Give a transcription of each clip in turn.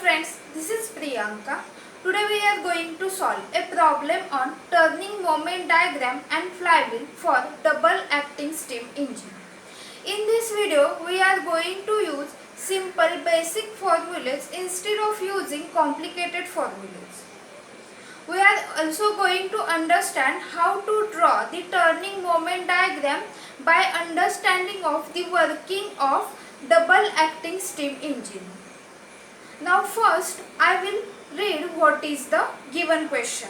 friends, this is Priyanka. Today we are going to solve a problem on turning moment diagram and flywheel for double acting steam engine. In this video we are going to use simple basic formulas instead of using complicated formulas. We are also going to understand how to draw the turning moment diagram by understanding of the working of double acting steam engine. Now first I will read what is the given question.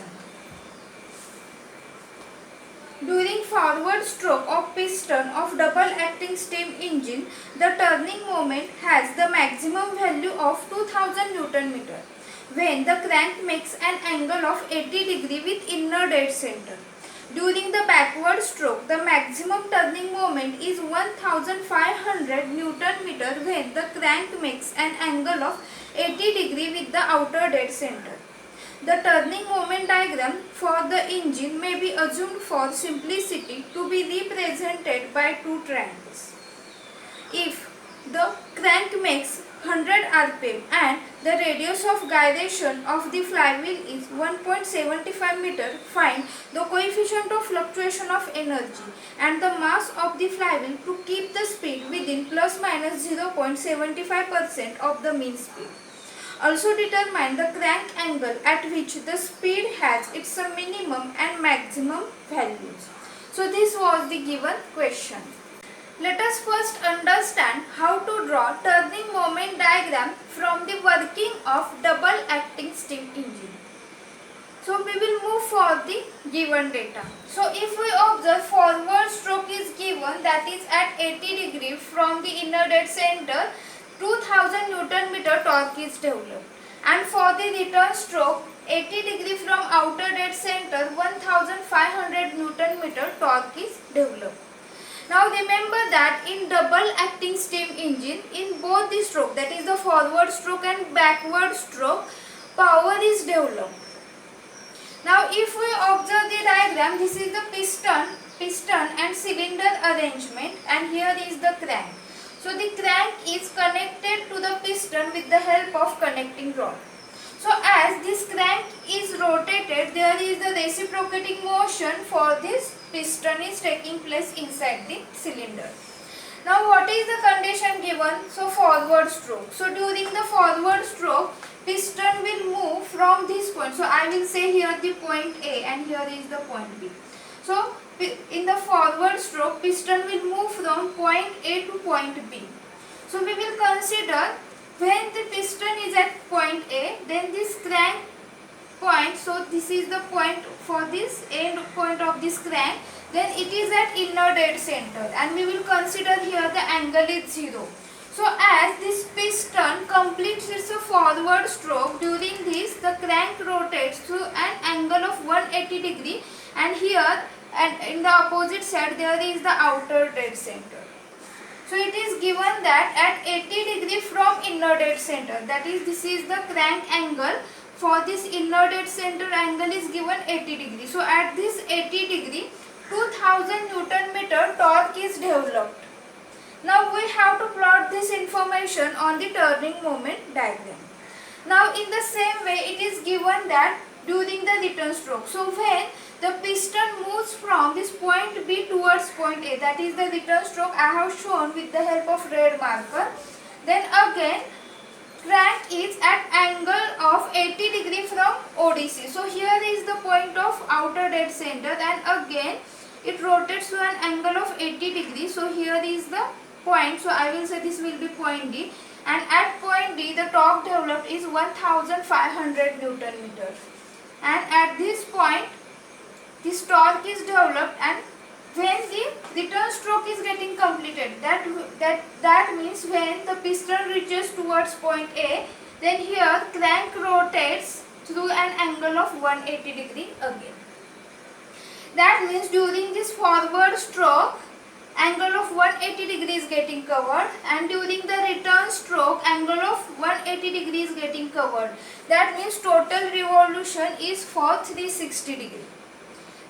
During forward stroke of piston of double acting steam engine, the turning moment has the maximum value of 2000 Newton meter when the crank makes an angle of 80 degree with inner dead center. During the backward stroke, the maximum turning moment is 1500 Newton meter when the crank makes an angle of 80 degree with the outer dead center. The turning moment diagram for the engine may be assumed for simplicity to be represented by two triangles. If the crank makes 100 rpm and the radius of gyration of the flywheel is 1.75 meter, find the coefficient of fluctuation of energy and the mass of the flywheel to keep the speed within plus minus 0.75% of the mean speed. Also determine the crank angle at which the speed has its minimum and maximum values. So this was the given question. Let us first understand how to draw turning moment diagram from the working of double acting steam engine. So we will move for the given data. So if we observe forward stroke is given, that is at 80 degree from the inner dead center, 2000 Newton meter torque is developed, and for the return stroke 80 degree from outer dead center 1500 Newton meter torque is developed. Now remember that in double acting steam engine, in both the stroke, that is the forward stroke and backward stroke, power is developed. Now if we observe the diagram, this is the piston and cylinder arrangement, and here is the crank. So the crank is connected to the piston with the help of connecting rod. So as this crank is rotated, there is the reciprocating motion for this piston is taking place inside the cylinder. Now what is the condition given? So forward stroke. So during the forward stroke, piston will move from this point. So I will say here the point A and here is the point B. So in the forward stroke, piston will move from point A to point B. So we will consider when the piston is at point A, then this crank point, so this is the point for this end point of this crank, then it is at inner dead center, and we will consider here the angle is 0. So as this piston completes its forward stroke, during this the crank rotates to an angle of 180 degree, and here and in the opposite side there is the outer dead center. So it is given that at 80 degree from inner dead center, that is this is the crank angle, for this inner dead center angle is given 80 degree. So at this 80 degree 2000 Newton meter torque is developed. Now we have to plot this information on the turning moment diagram. Now in the same way it is given that during the return stroke, so when the piston moves from this point B towards point A, that is the return stroke I have shown with the help of red marker, then again crank is at angle of 80 degree from ODC. So here is the point of outer dead center, and again it rotates to an angle of 80 degree. So here is the point, so I will say this will be point D, and at point D the torque developed is 1500 Newton meter, and at this point this torque is developed, and when the return stroke is getting completed, that means when the piston reaches towards point A, then here crank rotates through an angle of 180 degree again. That means during this forward stroke, angle of 180 degree is getting covered, and during the return stroke, angle of 180 degree is getting covered. That means total revolution is for 360 degree.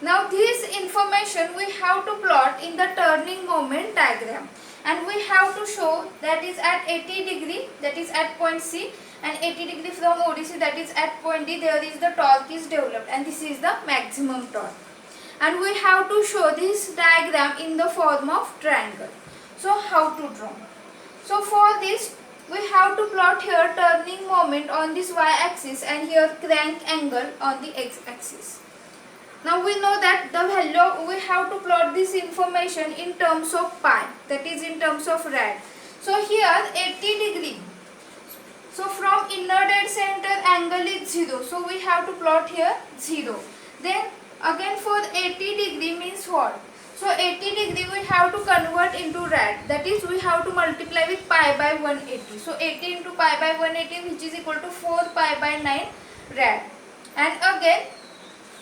Now this information we have to plot in the turning moment diagram, and we have to show that is at 80 degree, that is at point C, and 80 degree from ODC, that is at point D, there is the torque is developed, and this is the maximum torque. And we have to show this diagram in the form of triangle. So how to draw? So for this we have to plot here turning moment on this y-axis and here crank angle on the x-axis. Now we know that the value, we have to plot this information in terms of pi, that is in terms of rad. So here 80 degree. So from inner dead center angle is 0. So we have to plot here 0. Then again for 80 degree means what? So 80 degree we have to convert into rad, that is we have to multiply with pi by 180. So 80 into pi by 180, which is equal to 4 pi by 9 rad. And again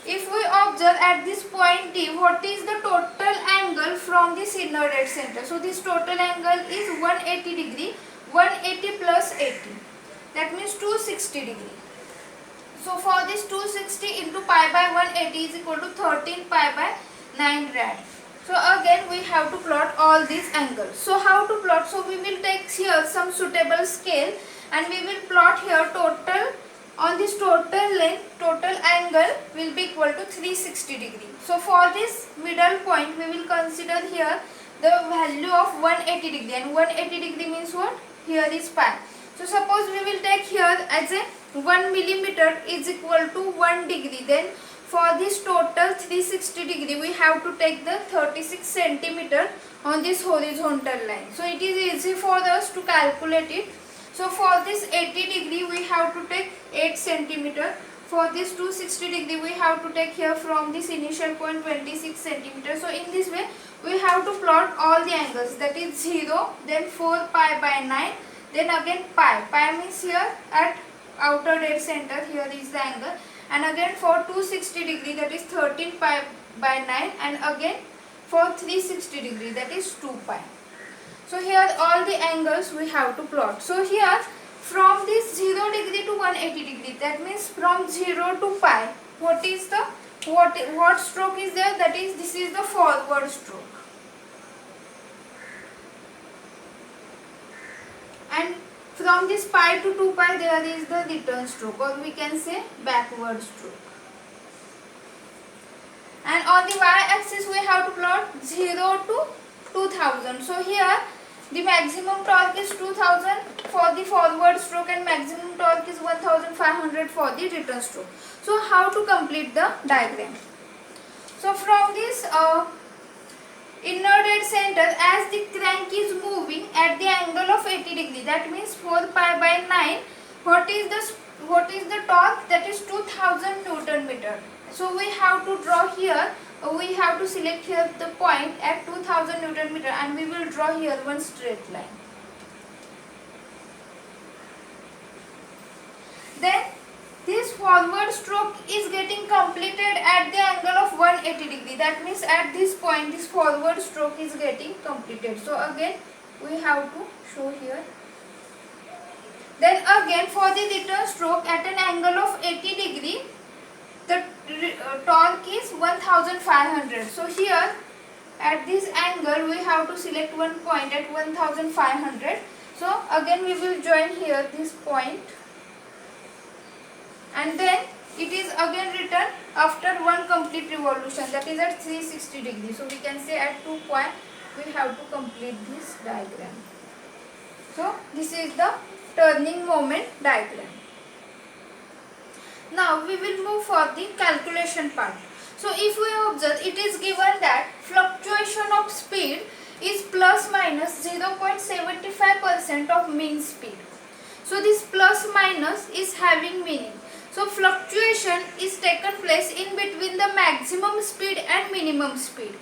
if we observe at this point D, what is the total angle from this inner dead center? So this total angle is 180 degree, 180 plus 80, that means 260 degree. So for this 260 into pi by 180 is equal to 13 pi by 9 rad. So again we have to plot all these angles. So how to plot? So we will take here some suitable scale and we will plot here total, on this total length, total angle will be equal to 360 degree. So for this middle point we will consider here the value of 180 degree, and 180 degree means what? Here is pi. So suppose we will take here as a 1 millimeter is equal to 1 degree, then for this total 360 degree we have to take the 36 centimeter on this horizontal line. So it is easy for us to calculate it. So for this 80 degree we have to take 8 centimeter. For this 260 degree we have to take here from this initial point 26 centimeter. So in this way we have to plot all the angles, that is 0, then 4 pi by 9, then again pi. Pi means here at outer dead center, here is the angle, and again for 260 degree that is 13 pi by 9, and again for 360 degree that is 2 pi. So here all the angles we have to plot. So here from this 0 degree to 180 degree, that means from 0 to pi, what is the what stroke is there? That is, this is the forward stroke. And from this pi to 2 pi there is the return stroke, or we can say backward stroke. And on the y-axis we have to plot 0 to 2000. So here the maximum torque is 2000 for the forward stroke and maximum torque is 1500 for the return stroke. So how to complete the diagram? So from this inner dead center, as the crank is moving at the angle of 80 degree, that means 4 pi by 9, what is the torque? That is 2000 Newton meter. So we have to draw here, we have to select here the point at 2000 Newton meter, and we will draw here one straight line. Then this forward stroke is getting completed at the angle of 180 degree. That means at this point this forward stroke is getting completed. So again we have to show here. Then again for the return stroke at an angle of 80 degree, the torque is 1500. So here at this angle we have to select one point at 1500. So again we will join here this point, and then it is again written after one complete revolution, that is at 360 degrees. So we can say at 2 point we have to complete this diagram. So this is the turning moment diagram. Now we will move for the calculation part. So if we observe, it is given that fluctuation of speed is plus minus 0.75% of mean speed. So this plus minus is having meaning. So fluctuation is taken place in between the maximum speed and minimum speed.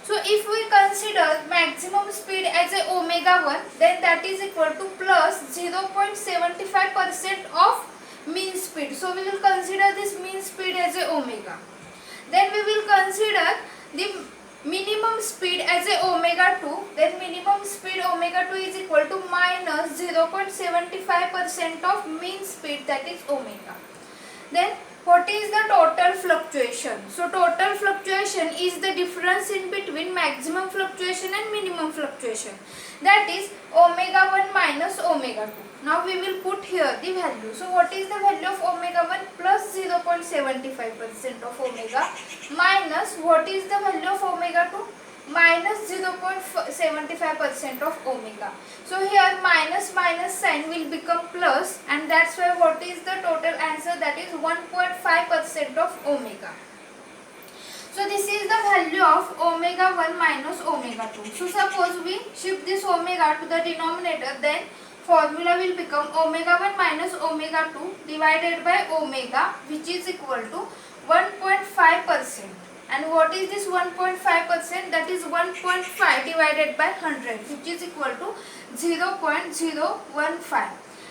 So if we consider maximum speed as a omega 1, then that is equal to plus 0.75% of mean speed. So we will consider this mean speed as a omega. Then we will consider the minimum speed as a omega 2. Then minimum speed omega 2 is equal to minus 0.75% of mean speed, that is omega. Then What is the total fluctuation? So total fluctuation is the difference in between maximum fluctuation and minimum fluctuation. That is omega 1 minus omega 2. Now we will put here the value. So what is the value of omega 1? Plus 0.75% of omega minus what is the value of omega 2? Minus 0.75% of omega. So here minus minus sign will become plus, and that's why what is the total answer? That is 1.5% of omega. So this is the value of omega 1 minus omega 2. So suppose we shift this omega to the denominator, then formula will become omega 1 minus omega 2 divided by omega, which is equal to 1.5%. And what is this 1.5%? That is 1.5 divided by 100, which is equal to 0.015.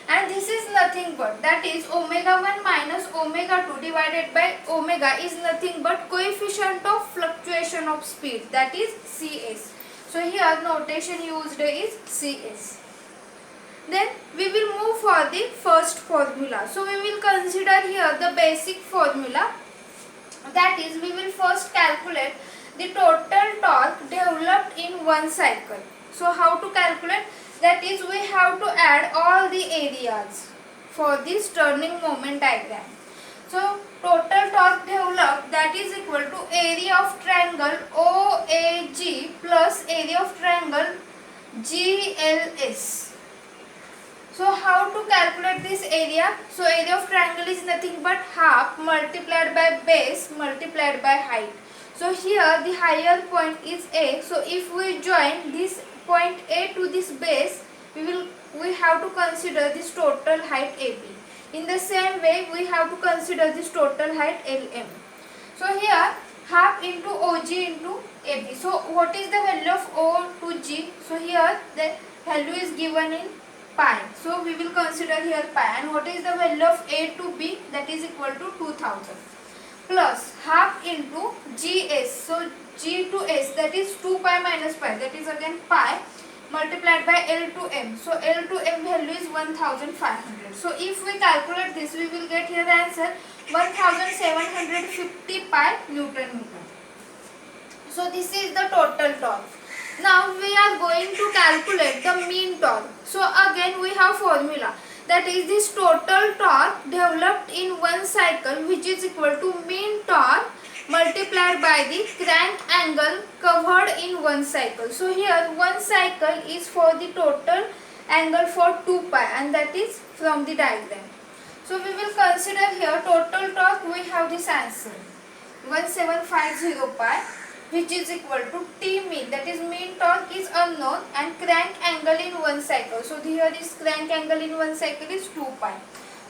And this is nothing but, that is omega 1 minus omega 2 divided by omega is nothing but coefficient of fluctuation of speed, that is Cs. So here notation used is Cs. Then we will move for the first formula. So we will consider here the basic formula. That is, we will first calculate the total torque developed in one cycle. So how to calculate? That is, we have to add all the areas for this turning moment diagram. So total torque developed, that is equal to area of triangle OAG plus area of triangle GLS. So how to calculate this area? So area of triangle is nothing but half multiplied by base multiplied by height. So here the higher point is A. So if we join this point A to this base, we have to consider this total height AB. In the same way, we have to consider this total height LM. So here half into OG into AB. So what is the value of O to G? So here the value is given in pi. So we will consider here pi. And what is the value of A to B? That is equal to 2000. Plus half into GS. So G to S, that is 2 pi minus pi. That is again pi multiplied by L to M. So L to M value is 1500. So if we calculate this, we will get here the answer 1750 pi Newton meter. So this is the total torque. Now we are going to calculate the mean torque. So again we have formula, that is this total torque developed in one cycle, which is equal to mean torque multiplied by the crank angle covered in one cycle. So here one cycle is for the total angle for 2 pi, and that is from the diagram. So we will consider here total torque. We have this answer 1750 pi, which is equal to T mean, that is mean torque is unknown, and crank angle in one cycle. So here this crank angle in one cycle is 2 pi.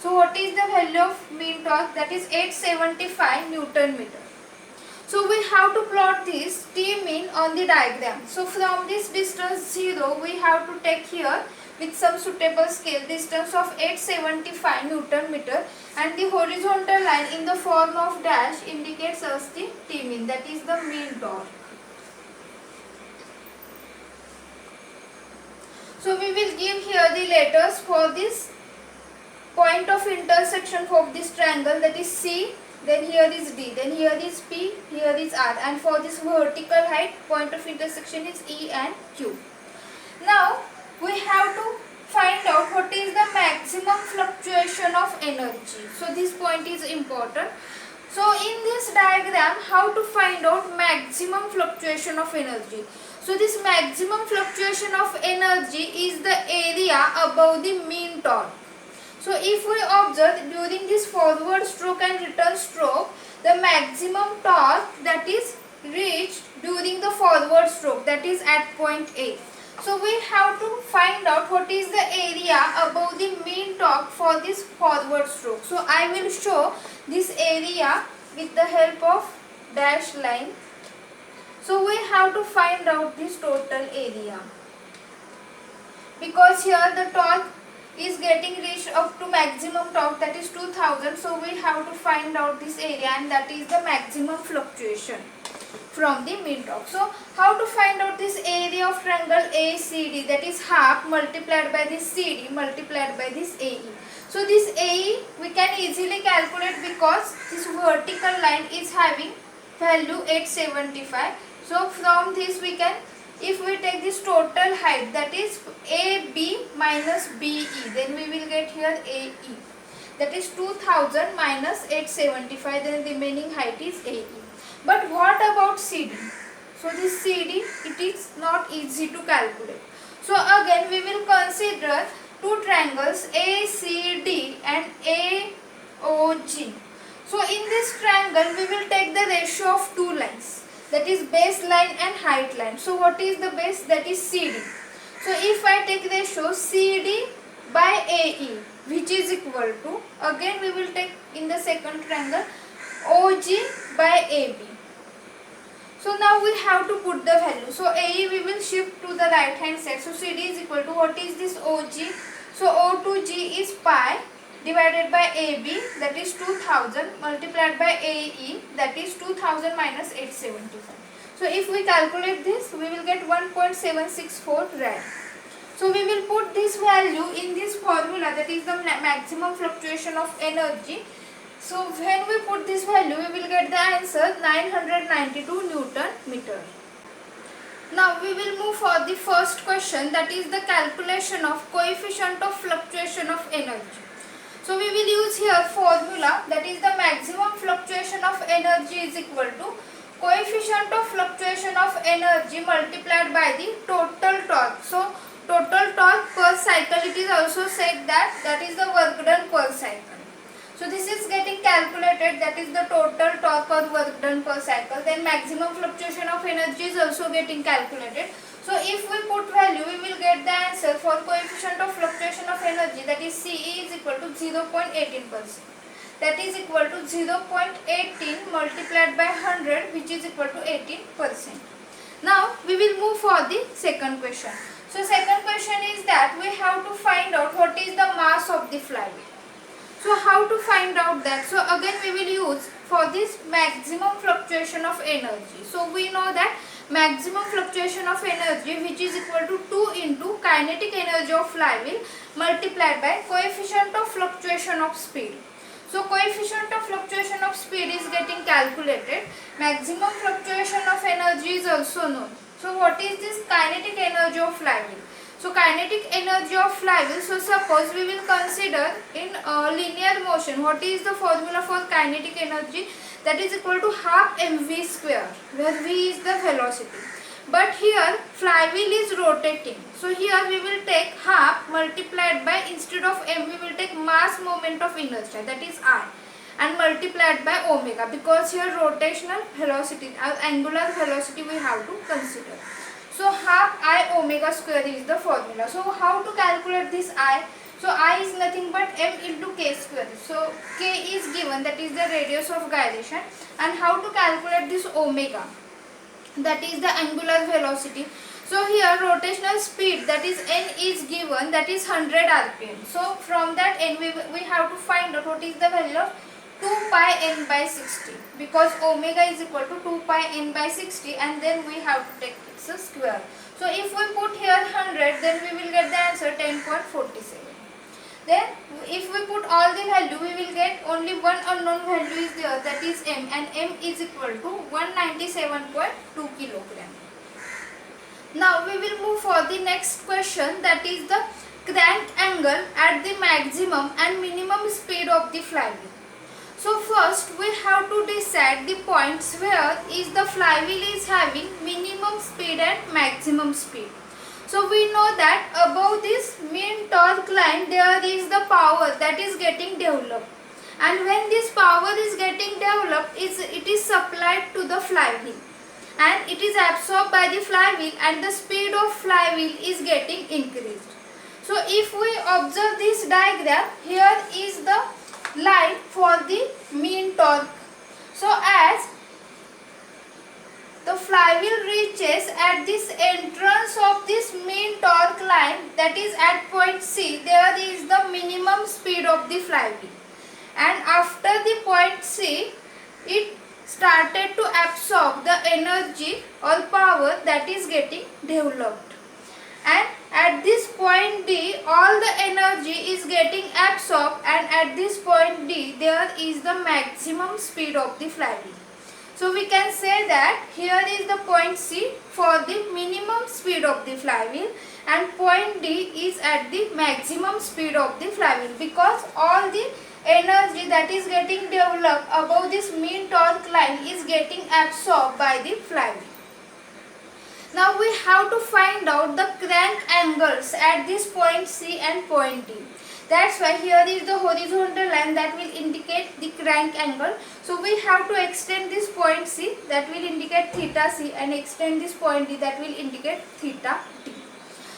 So what is the value of mean torque? That is 875 Newton meter. So we have to plot this T mean on the diagram. So from this distance 0, we have to take here with some suitable scale distance of 875 Newton meter, and the horizontal line in the form of dash indicates us the T mean, that is the mean torque. So we will give here the letters for this point of intersection of this triangle, that is C, then here is D, then here is P, here is R, and for this vertical height point of intersection is E and Q. Now we have to find out what is the maximum fluctuation of energy. So this point is important. So in this diagram, how to find out maximum fluctuation of energy? So this maximum fluctuation of energy is the area above the mean torque. So if we observe during this forward stroke and return stroke, the maximum torque that is reached during the forward stroke, that is at point A. So we have to find out what is the area above the mean torque for this forward stroke. So I will show this area with the help of dash line. So we have to find out this total area, because here the torque is getting reached up to maximum torque, that is 2000. So we have to find out this area, and that is the maximum fluctuation from the mean torque. So how to find out this area of triangle ACD, that is half multiplied by this CD multiplied by this AE. So this AE we can easily calculate because this vertical line is having value 875. So from this we can, if we take this total height, that is AB minus BE, then we will get here AE. That is 2000 minus 875, then remaining height is AE. But what about CD? So this CD, it is not easy to calculate. So again we will consider two triangles ACD and AOG. So in this triangle we will take the ratio of two lines, that is base line and height line. So what is the base? That is CD. So if I take ratio CD by AE, which is equal to, again we will take in the second triangle, OG by AB. So now we have to put the value. So AE we will shift to the right hand side. So CD is equal to, what is this OG? So O to G is pi divided by AB, that is 2000, multiplied by AE, that is 2000 minus 875. So if we calculate this, we will get 1.764 rad. So we will put this value in this formula, that is the maximum fluctuation of energy. So when we put this value, we will get the answer 992 Newton meter. Now we will move for the first question, that is the calculation of coefficient of fluctuation of energy. So we will use here formula, that is the maximum fluctuation of energy is equal to coefficient of fluctuation of energy multiplied by the total torque. So total torque per cycle, it is also said that is the work done per cycle. So this is getting calculated, that is the total torque or work done per cycle. Then maximum fluctuation of energy is also getting calculated. So if we put value, we will get the answer for coefficient of fluctuation of energy, that is CE is equal to 0.18%. That is equal to 0.18 multiplied by 100, which is equal to 18%. Now we will move for the second question. So second question is that we have to find out what is the mass of the flywheel. So how to find out that? So again we will use for this maximum fluctuation of energy. So we know that maximum fluctuation of energy, which is equal to 2 into kinetic energy of flywheel multiplied by coefficient of fluctuation of speed. So coefficient of fluctuation of speed is getting calculated. Maximum fluctuation of energy is also known. So what is this kinetic energy of flywheel? So kinetic energy of flywheel, so suppose we will consider in linear motion, what is the formula for kinetic energy? That is equal to half mv square, where v is the velocity. But here flywheel is rotating. So here we will take half multiplied by, instead of m we will take mass moment of inertia, that is I, and multiplied by omega, because here rotational velocity, angular velocity we have to consider. So half I omega square is the formula. So how to calculate this I? So I is nothing but m into k square. So k is given, that is the radius of gyration. And how to calculate this omega? That is the angular velocity. So here rotational speed, that is n is given, that is 100 rpm. So from that n we have to find out what is the value of 2 pi n by 60, because omega is equal to 2 pi n by 60, and then we have to take its square. So if we put here 100, then we will get the answer 10.47. Then if we put all the value, we will get only one unknown value is there, that is m, and m is equal to 197.2 kilogram. Now we will move for the next question, that is the crank angle at the maximum and minimum speed of the flywheel. So first we have to decide the points where is the flywheel is having minimum speed and maximum speed. So we know that above this mean torque line there is the power that is getting developed, and when this power is getting developed, it is supplied to the flywheel and it is absorbed by the flywheel, and the speed of flywheel is getting increased. So if we observe this diagram, here is the line for the mean torque. So as the flywheel reaches at this entrance of this mean torque line, that is at point C, there is the minimum speed of the flywheel, and after the point C it started to absorb the energy or power that is getting developed, and at this point D all the energy is getting absorbed, and at this point D there is the maximum speed of the flywheel. So we can say that here is the point C for the minimum speed of the flywheel, and point D is at the maximum speed of the flywheel, because all the energy that is getting developed above this mean torque line is getting absorbed by the flywheel. Now we have to find out the crank angles at this point C and point D. That's why here is the horizontal line that will indicate the crank angle. So we have to extend this point C, that will indicate theta C, and extend this point D, that will indicate theta D.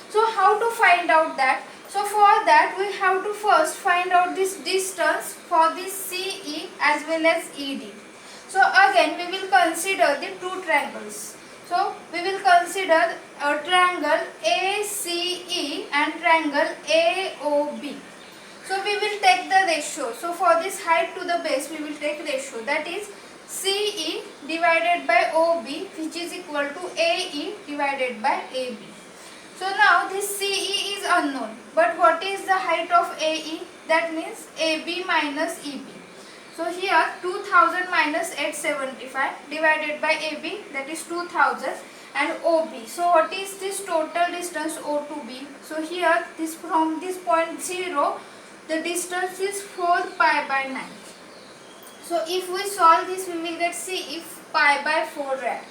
So how to find out that? So for that we have to first find out this distance for this CE as well as ED. So again we will consider the two triangles. So we will consider a triangle ACE and triangle AOB. So we will take the ratio. So for this height to the base we will take ratio, that is CE divided by OB, which is equal to AE divided by AB. So now this CE is unknown, but what is the height of AE? That means AB minus EB. So here 2000 minus 875 divided by AB, that is 2000, and OB. So what is this total distance O to B? So here this from this point 0 the distance is 4 pi by 9. So if we solve this we will get C if pi by 4 rad.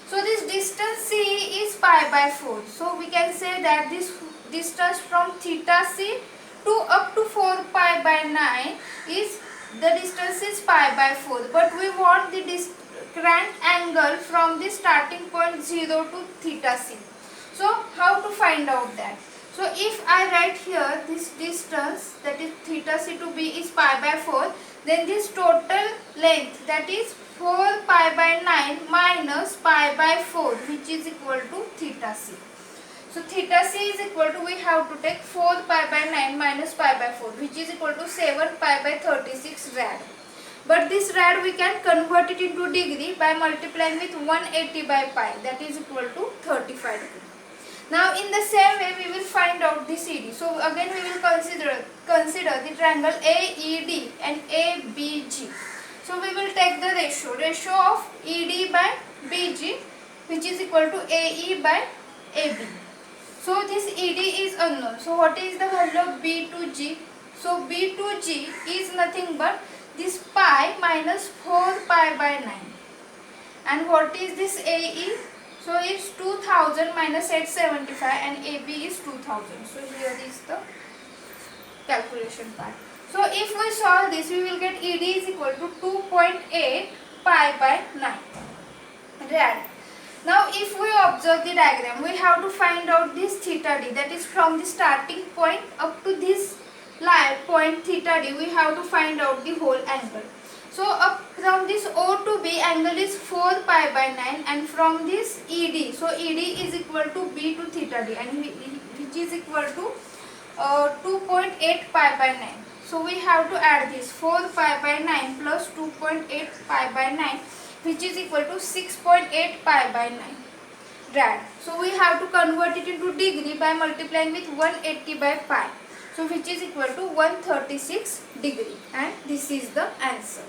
So this distance C is pi by 4. So we can say that this distance from theta C to up to 4 pi by 9 is the distance is pi by 4, but we want the crank angle from the starting point 0 to theta C. So how to find out that? So if I write here this distance, that is theta C to B, is pi by 4, then this total length, that is 4 pi by 9 minus pi by 4, which is equal to theta C. So theta C is equal to, we have to take 4 pi by 9 minus pi by 4, which is equal to 7 pi by 36 rad. But this rad we can convert it into degree by multiplying with 180 by pi, that is equal to 35 degree. Now in the same way we will find out the CD. So again we will consider the triangle AED and ABG. So we will take the ratio of ED by BG, which is equal to AE by AB. So this ED is unknown. So what is the value of B to G? So B to G is nothing but this pi minus 4 pi by 9. And what is this AE? So it's 2000 minus 875, and AB is 2000. So here is the calculation part. So if we solve this we will get ED is equal to 2.8 pi by 9 rad. Now if we observe the diagram, we have to find out this theta D, that is from the starting point up to this line point theta D, we have to find out the whole angle. So up from this O to B angle is 4 pi by 9, and from this ED, so ED is equal to B to theta D, and which is equal to 2.8 pi by 9. So we have to add this 4 pi by 9 plus 2.8 pi by 9, which is equal to 6.8 pi by 9 rad. So we have to convert it into degree by multiplying with 180 by pi. So which is equal to 136 degree, and this is the answer.